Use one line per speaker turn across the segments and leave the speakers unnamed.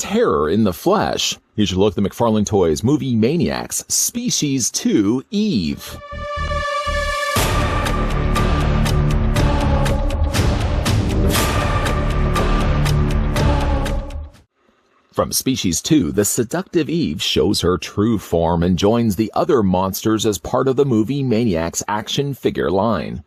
terror in the flesh. You should look at the McFarlane Toys movie Maniacs, Species 2, Eve. From Species 2, the seductive Eve shows her true form and joins the other monsters as part of the movie Maniacs action figure line.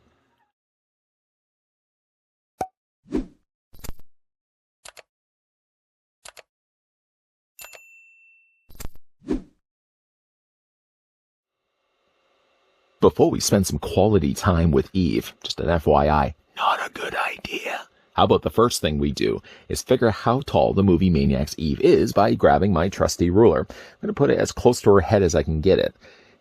Before we spend some quality time with Eve, just an FYI, not a good idea. How about the first thing we do is figure how tall the movie Maniacs Eve is by grabbing my trusty ruler. I'm going to put it as close to her head as I can get it.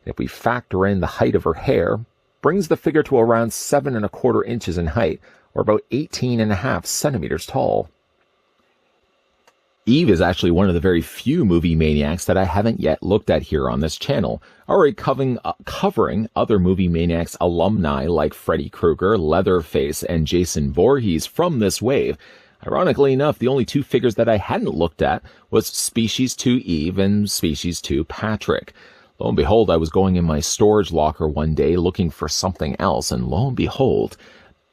And if we factor in the height of her hair, brings the figure to around 7¼ inches in height, or about 18½ centimeters tall. Eve is actually one of the very few movie Maniacs that I haven't yet looked at here on this channel, already covering other movie Maniacs alumni like Freddy Krueger, Leatherface, and Jason Voorhees from this wave. Ironically enough, the only two figures that I hadn't looked at was Species 2 Eve and Species 2 Patrick. Lo and behold, I was going in my storage locker one day looking for something else, and lo and behold,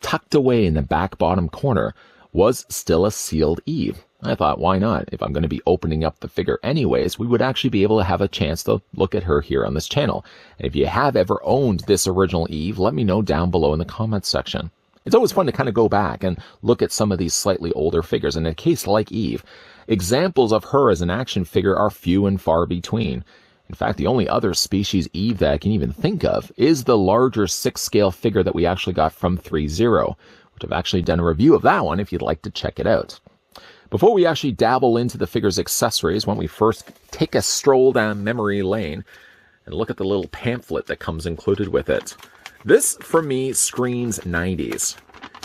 tucked away in the back bottom corner was still a sealed Eve. I thought, why not? If I'm going to be opening up the figure anyways, we would actually be able to have a chance to look at her here on this channel. And if you have ever owned this original Eve, let me know down below in the comments section. It's always fun to kind of go back and look at some of these slightly older figures. And in a case like Eve, examples of her as an action figure are few and far between. In fact, the only other Species Eve that I can even think of is the larger 6-scale figure that we actually got from 3-0, which I've actually done a review of that one if you'd like to check it out. Before we actually dabble into the figure's accessories, why don't we first take a stroll down memory lane and look at the little pamphlet that comes included with it. This, for me, screams 90s.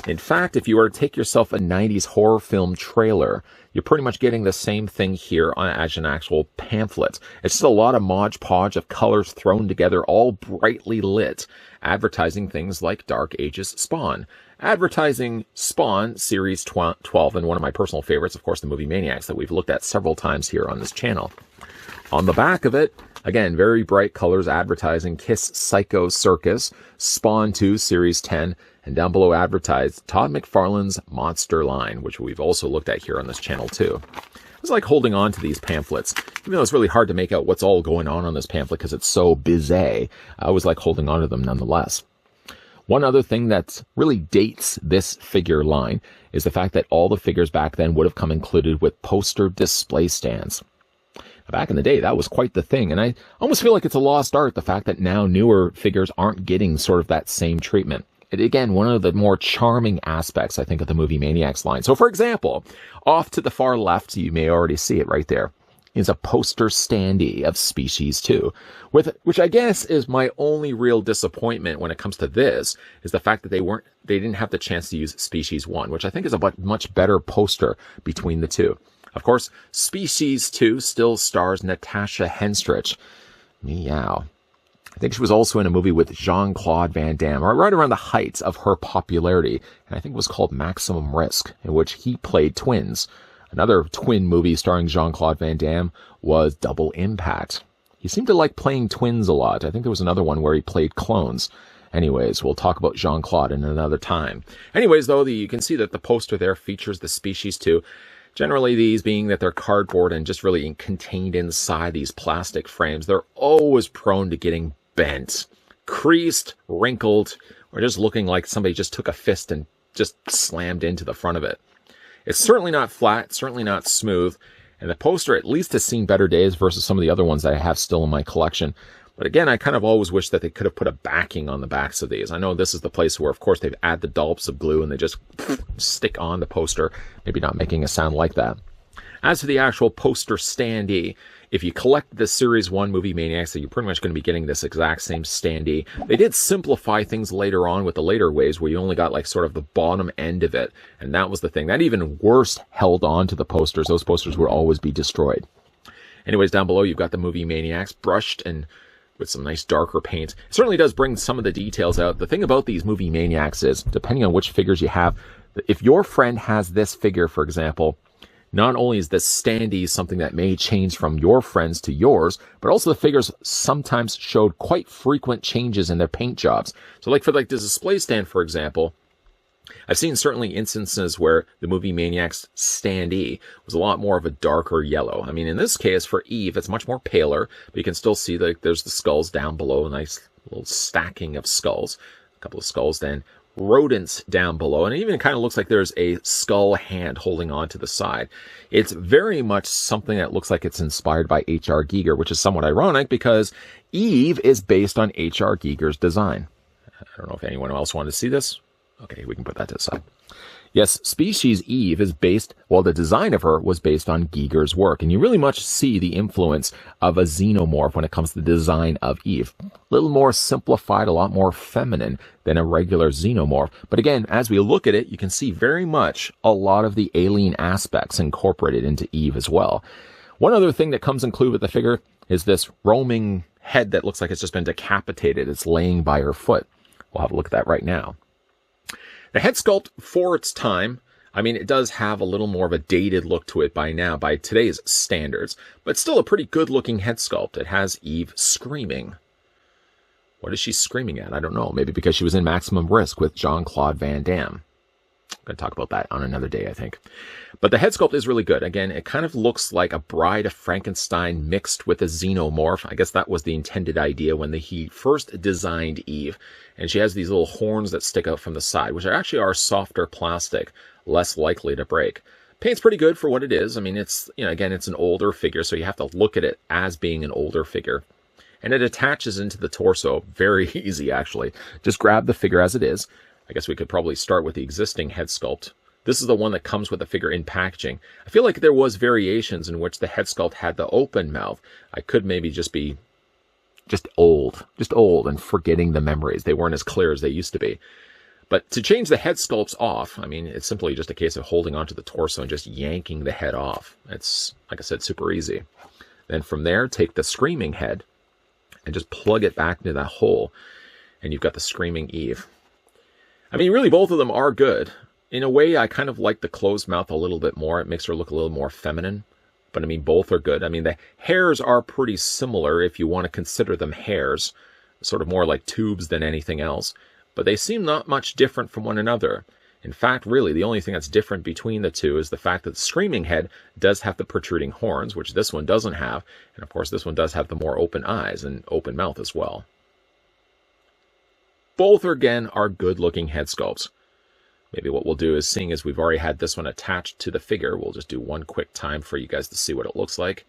In fact, if you were to take yourself a 90s horror film trailer, you're pretty much getting the same thing here as an actual pamphlet. It's just a lot of Mod Podge of colors thrown together, all brightly lit, advertising things like Dark Ages Spawn. Advertising Spawn Series 12, and one of my personal favorites, of course, the movie Maniacs, that we've looked at several times here on this channel. On the back of it, again, very bright colors advertising Kiss Psycho Circus, Spawn 2 Series 10, and down below advertised Todd McFarlane's Monster line, which we've also looked at here on this channel too. It's like holding on to these pamphlets. Even though it's really hard to make out what's all going on this pamphlet because it's so busy, I always like holding on to them nonetheless. One other thing that really dates this figure line is the fact that all the figures back then would have come included with poster display stands. Back in the day, that was quite the thing, and I almost feel like it's a lost art, the fact that now newer figures aren't getting sort of that same treatment. Again, one of the more charming aspects, I think, of the movie Maniacs line. So, for example, off to the far left, you may already see it right there, is a poster standee of Species 2, which I guess is my only real disappointment when it comes to this, is the fact that they didn't have the chance to use Species 1, which I think is a much better poster between the two. Of course, Species 2 still stars Natasha Henstridge. Meow. I think she was also in a movie with Jean-Claude Van Damme, right around the heights of her popularity, and I think it was called Maximum Risk, in which he played twins. Another twin movie starring Jean-Claude Van Damme was Double Impact. He seemed to like playing twins a lot. I think there was another one where he played clones. Anyways, we'll talk about Jean-Claude in another time. Anyways, though, you can see that the poster there features the Species 2. Generally, these being that they're cardboard and just really contained inside these plastic frames, they're always prone to getting bent, creased, wrinkled, or just looking like somebody just took a fist and just slammed into the front of it. It's certainly not flat, certainly not smooth, and the poster at least has seen better days versus some of the other ones that I have still in my collection. But again, I kind of always wish that they could have put a backing on the backs of these. I know this is the place where, of course, they've added the dollops of glue and they just stick on the poster, maybe not making a sound like that. As for the actual poster standee, if you collect the Series 1 movie Maniacs, so you're pretty much going to be getting this exact same standee. They did simplify things later on with the later waves where you only got like sort of the bottom end of it. And that was the thing. That even worse held on to the posters. Those posters would always be destroyed. Anyways, down below, you've got the movie Maniacs brushed and with some nice darker paint. It certainly does bring some of the details out. The thing about these movie Maniacs is, depending on which figures you have, if your friend has this figure, for example, Not only is this standee something that may change from your friends to yours, but also the figures sometimes showed quite frequent changes in their paint jobs. So like for like the display stand, for example, I've seen certainly instances where the movie Maniacs standee was a lot more of a darker yellow. I mean, in this case, for Eve, it's much more paler, but you can still see that there's the skulls down below, a nice little stacking of skulls, a couple of skulls, then rodents down below, and it even kind of looks like there's a skull hand holding on to the side. It's very much something that looks like it's inspired by H.R. Giger, which is somewhat ironic because Eve is based on H.R. Giger's design. I don't know if anyone else wanted to see this. Okay, we can put that to the side. Yes, Species Eve is based, well, the design of her was based on Giger's work, and you really much see the influence of a xenomorph when it comes to the design of Eve. A little more simplified, a lot more feminine than a regular xenomorph. But again, as we look at it, you can see very much a lot of the alien aspects incorporated into Eve as well. One other thing that comes included with the figure is this roaming head that looks like it's just been decapitated. It's laying by her foot. We'll have a look at that right now. The head sculpt for its time, I mean, it does have a little more of a dated look to it by now, by today's standards, but still a pretty good looking head sculpt. It has Eve screaming. What is she screaming at? I don't know. Maybe because she was in Maximum Risk with Jean-Claude Van Damme. I'm going to talk about that on another day, I think. But the head sculpt is really good. Again, it kind of looks like a Bride of Frankenstein mixed with a xenomorph. I guess that was the intended idea when he first designed Eve. And she has these little horns that stick out from the side, which actually are softer plastic, less likely to break. Paint's pretty good for what it is. I mean, it's, you know, again, it's an older figure, so you have to look at it as being an older figure. And it attaches into the torso. Very easy, actually. Just grab the figure as it is. I guess we could probably start with the existing head sculpt. This is the one that comes with the figure in packaging. I feel like there was variations in which the head sculpt had the open mouth. I could maybe just be old and forgetting the memories. They weren't as clear as they used to be. But to change the head sculpts off, I mean, it's simply just a case of holding onto the torso and just yanking the head off. It's, like I said, super easy. Then from there, take the screaming head and just plug it back into that hole. And you've got the screaming Eve. I mean, really, both of them are good. In a way, I kind of like the closed mouth a little bit more. It makes her look a little more feminine. But, I mean, both are good. I mean, the hairs are pretty similar if you want to consider them hairs. Sort of more like tubes than anything else. But they seem not much different from one another. In fact, really, the only thing that's different between the two is the fact that the screaming head does have the protruding horns, which this one doesn't have. And, of course, this one does have the more open eyes and open mouth as well. Both, again, are good-looking head sculpts. Maybe what we'll do is, seeing as we've already had this one attached to the figure, we'll just do one quick time for you guys to see what it looks like.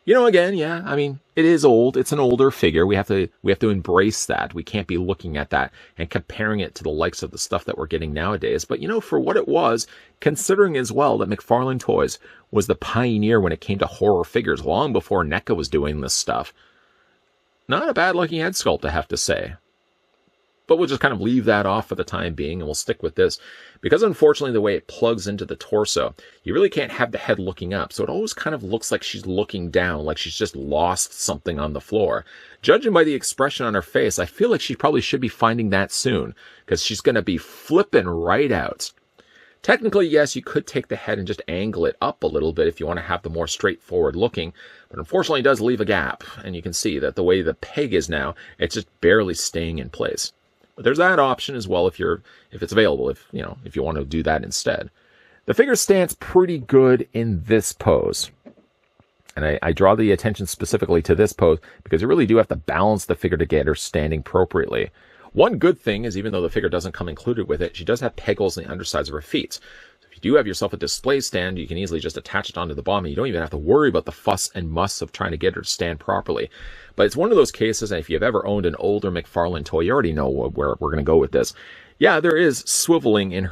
You know, again, yeah, I mean, it is old. It's an older figure. We have to embrace that. We can't be looking at that and comparing it to the likes of the stuff that we're getting nowadays. But, you know, for what it was, considering as well that McFarlane Toys was the pioneer when it came to horror figures long before NECA was doing this stuff. Not a bad-looking head sculpt, I have to say. But we'll just kind of leave that off for the time being, and we'll stick with this. Because unfortunately, the way it plugs into the torso, you really can't have the head looking up. So it always kind of looks like she's looking down, like she's just lost something on the floor. Judging by the expression on her face, I feel like she probably should be finding that soon, because she's going to be flipping right out. Technically, yes, you could take the head and just angle it up a little bit if you want to have the more straightforward looking. But unfortunately, it does leave a gap. And you can see that the way the peg is now, it's just barely staying in place. But there's that option as well if it's available, if you want to do that instead. The figure stands pretty good in this pose. And I draw the attention specifically to this pose because you really do have to balance the figure to get her standing appropriately. One good thing is, even though the figure doesn't come included with it, she does have peg holes in the undersides of her feet. So if you do have yourself a display stand, you can easily just attach it onto the bottom. You don't even have to worry about the fuss and muss of trying to get her to stand properly. But it's one of those cases, and if you've ever owned an older McFarlane toy, you already know where we're going to go with this. Yeah, there is swiveling in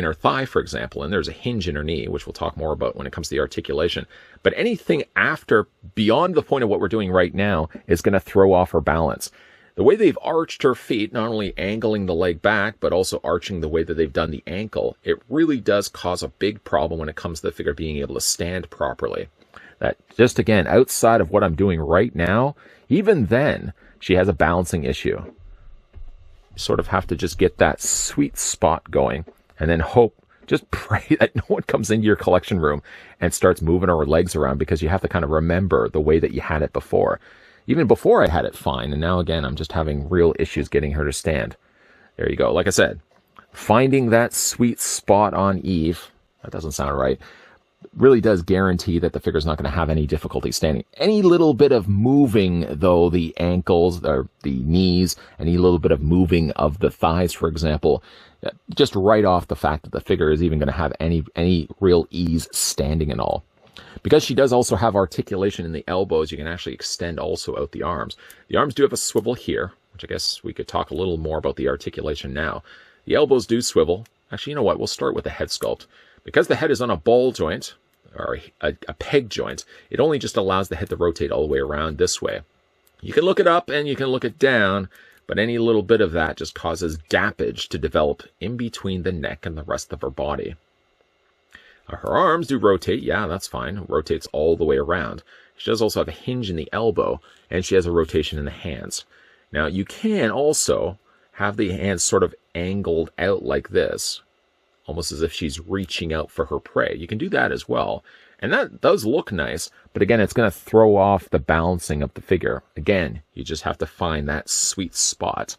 her thigh, for example, and there's a hinge in her knee, which we'll talk more about when it comes to the articulation. But anything beyond the point of what we're doing right now, is going to throw off her balance. The way they've arched her feet, not only angling the leg back, but also arching the way that they've done the ankle, it really does cause a big problem when it comes to the figure being able to stand properly. That, just again, outside of what I'm doing right now, even then, she has a balancing issue. You sort of have to just get that sweet spot going, and then hope Just pray that no one comes into your collection room and starts moving her legs around, because you have to kind of remember the way that you had it before. Even before I had it fine, and now again, I'm just having real issues getting her to stand. There you go. Like I said, finding that sweet spot on Eve, that doesn't sound right, really does guarantee that the figure's not going to have any difficulty standing. Any little bit of moving, though, the ankles or the knees, any little bit of moving of the thighs, for example, just write off the fact that the figure is even going to have any real ease standing and all. Because she does also have articulation in the elbows, you can actually extend also out the arms. The arms do have a swivel here, which I guess we could talk a little more about the articulation now. The elbows do swivel. Actually, you know what? We'll start with the head sculpt. Because the head is on a ball joint, or a peg joint, it only just allows the head to rotate all the way around this way. You can look it up and you can look it down, but any little bit of that just causes gappage to develop in between the neck and the rest of her body. Her arms do rotate, yeah, that's fine. It rotates all the way around. She does also have a hinge in the elbow, and she has a rotation in the hands. Now, you can also have the hands sort of angled out like this, almost as if she's reaching out for her prey. You can do that as well. And that does look nice, but again, it's going to throw off the balancing of the figure. Again, you just have to find that sweet spot.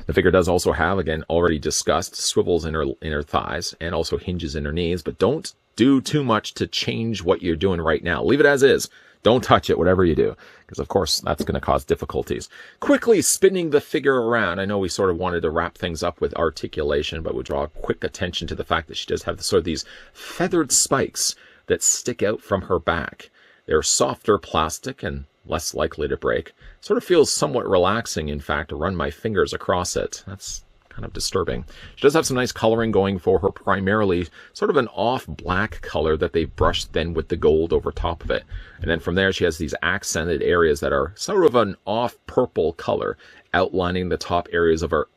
The figure does also have, again, already discussed, swivels in her thighs and also hinges in her knees, but don't do too much to change what you're doing right now. Leave it as is. Don't touch it, whatever you do, because of course that's going to cause difficulties. Quickly spinning the figure around. I know we sort of wanted to wrap things up with articulation, but we draw quick attention to the fact that she does have sort of these feathered spikes that stick out from her back. They're softer plastic and less likely to break. Sort of feels somewhat relaxing, in fact, to run my fingers across it. That's kind of disturbing. She does have some nice coloring going for her, primarily sort of an off black color that they brushed then with the gold over top of it. And then from there she has these accented areas that are sort of an off purple color, outlining the top areas of her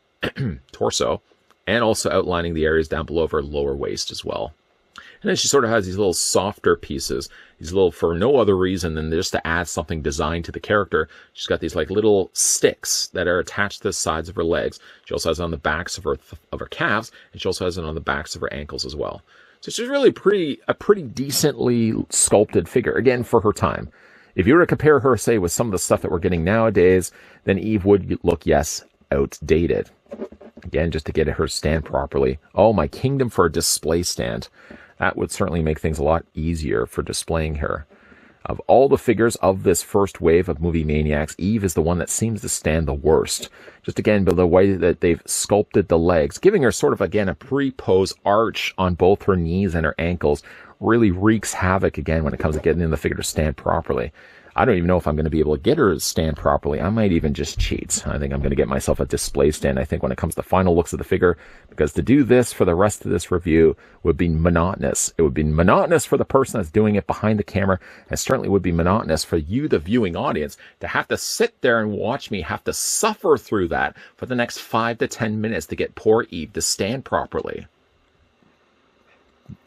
torso, and also outlining the areas down below of her lower waist as well. And then she sort of has these little softer pieces, these little, for no other reason than just to add something designed to the character. She's got these like little sticks that are attached to the sides of her legs. She also has it on the backs of her calves, and she also has it on the backs of her ankles as well. So she's really a pretty decently sculpted figure, again, for her time. If you were to compare her, say, with some of the stuff that we're getting nowadays, then Eve would look, yes, outdated. Again, just to get her stand properly. Oh, my kingdom for a display stand. That would certainly make things a lot easier for displaying her. Of all the figures of this first wave of movie Maniacs, Eve is the one that seems to stand the worst. Just again, by the way that they've sculpted the legs, giving her sort of, again, a pre-pose arch on both her knees and her ankles, really wreaks havoc again when it comes to getting in the figure to stand properly. I don't even know if I'm going to be able to get her to stand properly. I might even just cheat. I think I'm going to get myself a display stand, I think, when it comes to final looks of the figure, because to do this for the rest of this review would be monotonous. It would be monotonous for the person that's doing it behind the camera, and certainly would be monotonous for you, the viewing audience, to have to sit there and watch me have to suffer through that for the next 5 to 10 minutes to get poor Eve to stand properly.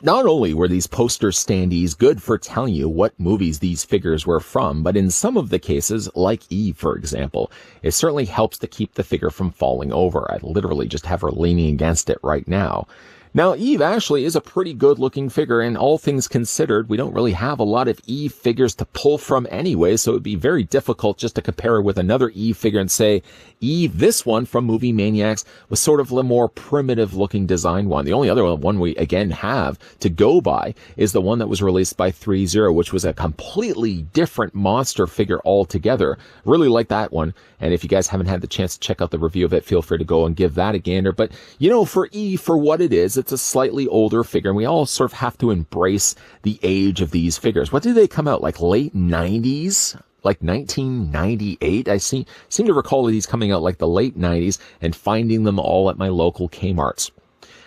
Not only were these poster standees good for telling you what movies these figures were from, but in some of the cases, like Eve, for example, it certainly helps to keep the figure from falling over. I literally just have her leaning against it right now. Now, Eve actually is a pretty good-looking figure, and all things considered, we don't really have a lot of Eve figures to pull from anyway, so it would be very difficult just to compare her with another Eve figure and say, Eve, this one from Movie Maniacs, was sort of the more primitive-looking design one. The only other one we, again, have to go by is the one that was released by 3-0, which was a completely different monster figure altogether. Really like that one, and if you guys haven't had the chance to check out the review of it, feel free to go and give that a gander. But, you know, for Eve, for what it is, it's a slightly older figure, and we all sort of have to embrace the age of these figures. What did they come out, like late 90s? Like 1998? I seem to recall these coming out like the late 90s and finding them all at my local Kmart's.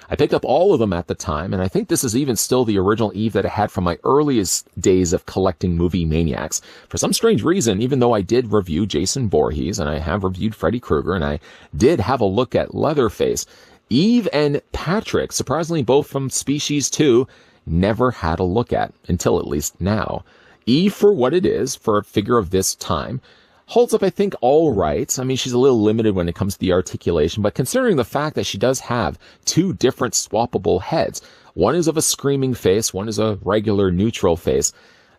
I picked up all of them at the time, and I think this is even still the original Eve that I had from my earliest days of collecting Movie Maniacs. For some strange reason, even though I did review Jason Voorhees, and I have reviewed Freddy Krueger, and I did have a look at Leatherface, Eve and Patrick, surprisingly both from Species 2, never had a look at, until at least now. Eve, for what it is, for a figure of this time, holds up, I think, all right. I mean, she's a little limited when it comes to the articulation, but considering the fact that she does have two different swappable heads, one is of a screaming face, one is a regular neutral face,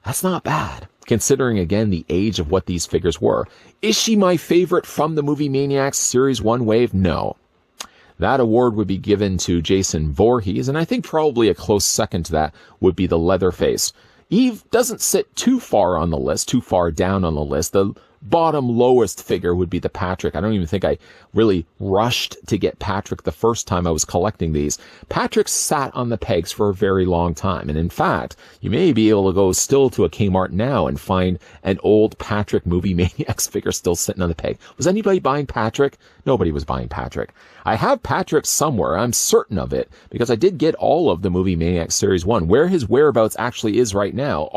that's not bad, considering, again, the age of what these figures were. Is she my favorite from the movie Maniacs Series 1 wave? No. That award would be given to Jason Voorhees, and I think probably a close second to that would be the Leatherface. Eve doesn't sit too far on the list, too far down on the list. The bottom lowest figure would be the Patrick. I don't even think I really rushed to get Patrick the first time I was collecting these. Patrick sat on the pegs for a very long time. And in fact, you may be able to go still to a Kmart now and find an old Patrick Movie Maniacs figure still sitting on the peg. Was anybody buying Patrick? Nobody was buying Patrick. I have Patrick somewhere. I'm certain of it because I did get all of the Movie Maniacs Series 1. Where his whereabouts actually is right now,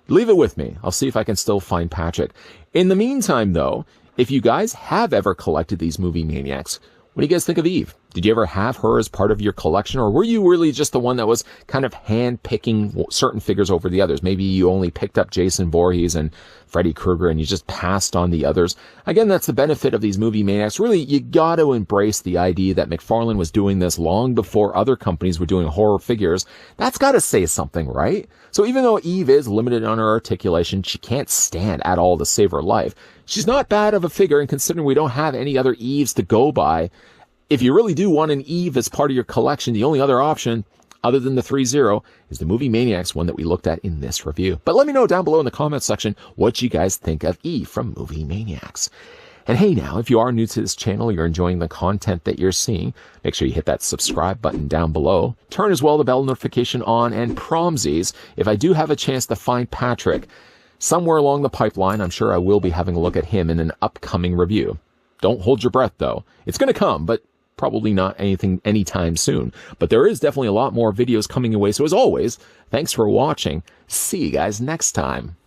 leave it with me. I'll see if I can still find Patrick. In the meantime, though, if you guys have ever collected these Movie Maniacs, what do you guys think of Eve? Did you ever have her as part of your collection, or were you really just the one that was kind of hand-picking certain figures over the others? Maybe you only picked up Jason Voorhees and Freddy Krueger and you just passed on the others. Again, that's the benefit of these Movie Maniacs. Really, you got to embrace the idea that McFarlane was doing this long before other companies were doing horror figures. That's got to say something, right? So even though Eve is limited on her articulation, she can't stand at all to save her life. She's not bad of a figure, and considering we don't have any other Eves to go by, if you really do want an Eve as part of your collection, the only other option, other than the 3-0, is the Movie Maniacs one that we looked at in this review. But let me know down below in the comments section what you guys think of Eve from Movie Maniacs. And hey now, if you are new to this channel, you're enjoying the content that you're seeing, make sure you hit that subscribe button down below. Turn as well the bell notification on, and promsies, if I do have a chance to find Patrick somewhere along the pipeline, I'm sure I will be having a look at him in an upcoming review. Don't hold your breath though. It's going to come, but probably not anything anytime soon. But there is definitely a lot more videos coming your way. So as always, thanks for watching. See you guys next time.